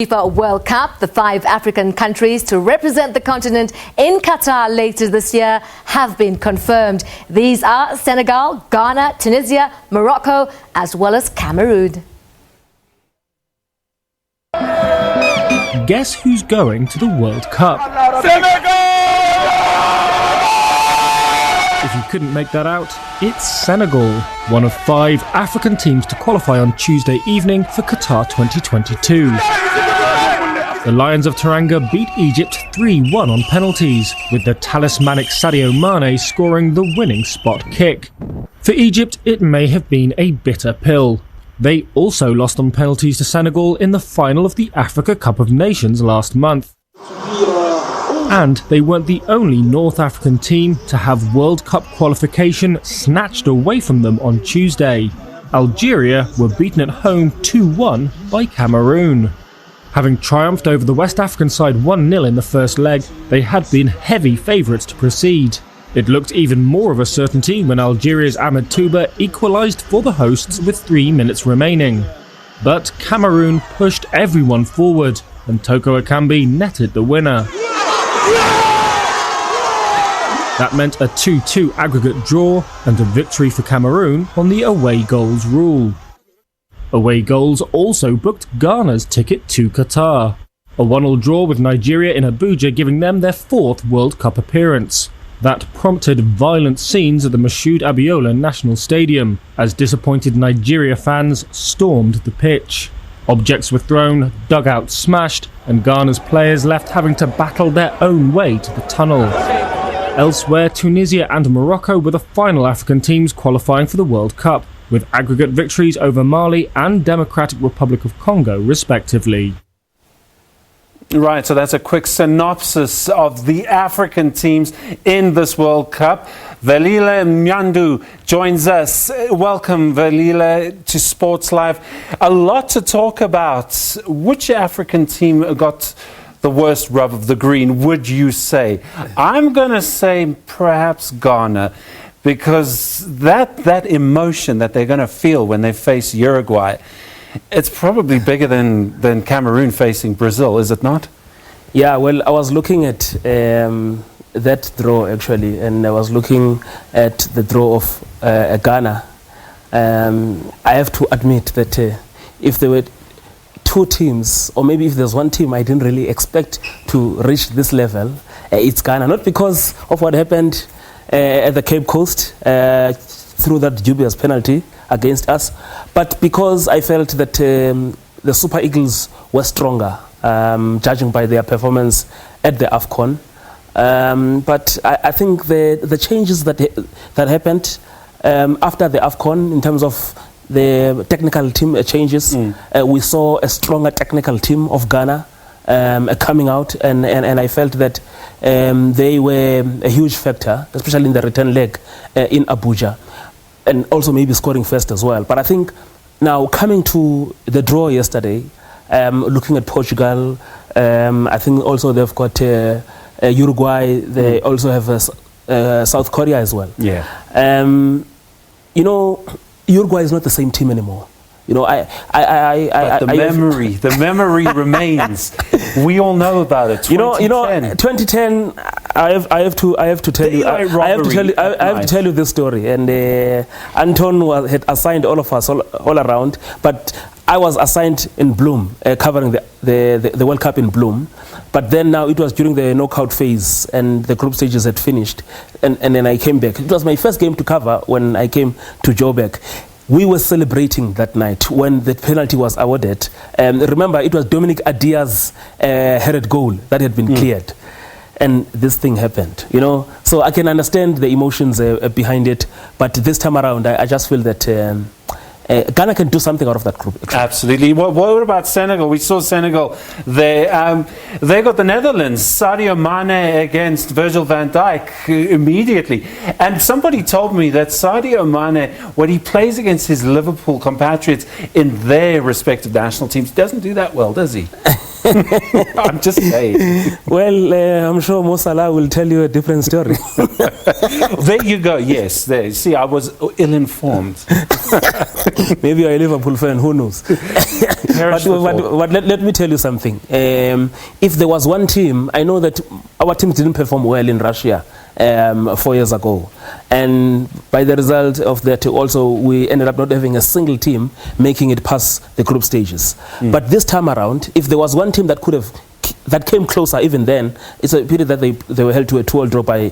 FIFA World Cup, the 5 African countries to represent the continent in Qatar later this year have been confirmed. These are Senegal, Ghana, Tunisia, Morocco, as well as Cameroon. Guess who's going to the World Cup? Senegal! If you couldn't make that out, it's Senegal, one of 5 African teams to qualify on Tuesday evening for Qatar 2022. The Lions of Teranga beat Egypt 3-1 on penalties, with the talismanic Sadio Mane scoring the winning spot kick. For Egypt, it may have been a bitter pill. They also lost on penalties to Senegal in the final of the Africa Cup of Nations last month. And they weren't the only North African team to have World Cup qualification snatched away from them on Tuesday. Algeria were beaten at home 2-1 by Cameroon. Having triumphed over the West African side 1-0 in the first leg, they had been heavy favourites to proceed. It looked even more of a certainty when Algeria's Ahmed Touba equalised for the hosts with 3 minutes remaining. But Cameroon pushed everyone forward, and Toko Ekambi netted the winner. That meant a 2-2 aggregate draw and a victory for Cameroon on the away goals rule. Away goals also booked Ghana's ticket to Qatar. A 1-1 draw with Nigeria in Abuja giving them their 4th World Cup appearance. That prompted violent scenes at the Moshood Abiola National Stadium as disappointed Nigeria fans stormed the pitch. Objects were thrown, dugouts smashed, and Ghana's players left having to battle their own way to the tunnel. Elsewhere, Tunisia and Morocco were the final African teams qualifying for the World Cup, with aggregate victories over Mali and Democratic Republic of Congo, respectively. Right, so that's a quick synopsis of the African teams in this World Cup. Velile Mnyandu joins us. Welcome, Velile, to Sports Live. A lot to talk about. Which African team got the worst rub of the green, would you say? I'm going to say perhaps Ghana, because that emotion that they're going to feel when they face Uruguay, it's probably bigger than Cameroon facing Brazil, is it not? Yeah, well, I was looking at that draw, actually, and I was looking at the draw of Ghana. I have to admit that if there were 2 teams, or maybe if there's one team I didn't really expect to reach this level, it's Ghana. Not because of what happened at the Cape Coast through that dubious penalty against us, but because I felt that the Super Eagles were stronger, judging by their performance at the AFCON. But I think the changes that happened after the AFCON in terms of the technical team changes, we saw a stronger technical team of Ghana coming out, and I felt that they were a huge factor, especially in the return leg in Abuja, and also maybe scoring first as well. But I think now coming to the draw yesterday, looking at Portugal, I think also they've got Uruguay, they also have South Korea as well. Yeah. You know, Uruguay is not the same team anymore. You know, but the memory remains. We all know about it. 2010. I have to tell you this story. And Anton had assigned all of us all around, but I was assigned in Bloom, covering the World Cup in Bloom. But then now it was during the knockout phase, and the group stages had finished, and then I came back. It was my first game to cover when I came to Joburg. We were celebrating that night when the penalty was awarded. Remember, it was Dominic Adia's headed goal that had been cleared. And this thing happened, you know. So I can understand the emotions behind it. But this time around, I just feel that Ghana can do something out of that group. Actually. Absolutely. What about Senegal? We saw Senegal. They got the Netherlands. Sadio Mane against Virgil van Dijk immediately. And somebody told me that Sadio Mane, when he plays against his Liverpool compatriots in their respective national teams, doesn't do that well, does he? I'm just saying. Well, I'm sure Mo Salah will tell you a different story. There you go. Yes. There. See, I was ill-informed. Maybe you're a Liverpool fan, who knows? But let me tell you something. If there was one team, I know that our team didn't perform well in Russia 4 years ago. And by the result of that, also, we ended up not having a single team making it past the group stages. But this time around, if there was one team that came closer even then, it's a pity that they were held to a 2-2 draw by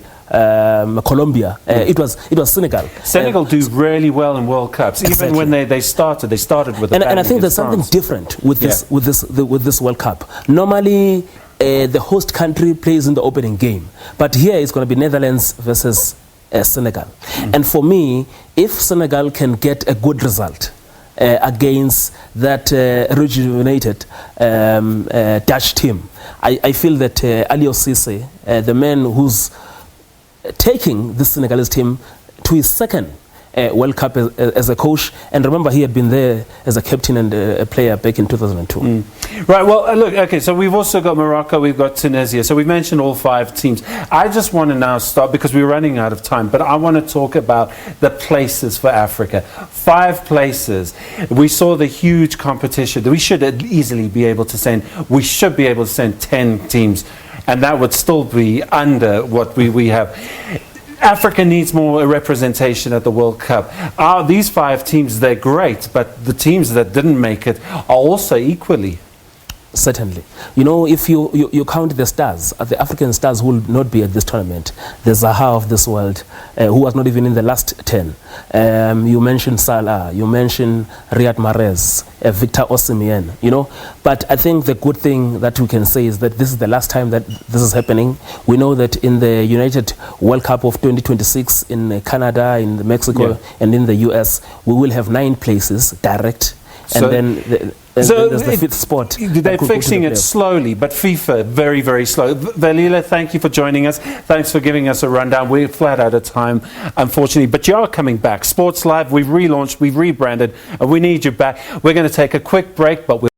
Colombia. It was Senegal. Senegal do really well in World Cups. Even when they started with a bang and I think there's against something France. different with this World Cup. Normally, the host country plays in the opening game, but here it's going to be Netherlands versus Senegal. And for me, if Senegal can get a good result against that rejuvenated Dutch team, I feel that Aliou Cisse, the man who's taking the Senegalese team to his second World Cup as a coach, and remember he had been there as a captain and a player back in 2002. Right, well, look, okay, so we've also got Morocco, we've got Tunisia, so we've mentioned all 5 teams. I just want to now start, because we're running out of time, but I want to talk about the places for Africa. 5 places. We saw the huge competition. We should easily be able to send, 10 teams, and that would still be under what we have. Africa needs more representation at the World Cup. These 5 teams, they're great, but the teams that didn't make it are also equally. Certainly. You know, if you count the stars, the African stars who will not be at this tournament, the Zaha of this world, who was not even in the last 10. You mentioned Salah, you mentioned Riyad Mahrez, Victor Osimhen, you know. But I think the good thing that we can say is that this is the last time that this is happening. We know that in the United World Cup of 2026 in Canada, in Mexico, and in the US, we will have 9 places direct. And then there's the 5th spot. They're fixing it slowly, but FIFA, very, very slow. Velile, thank you for joining us. Thanks for giving us a rundown. We're flat out of time, unfortunately, but you are coming back. Sports Live, we've relaunched, we've rebranded, and we need you back. We're going to take a quick break, but we'll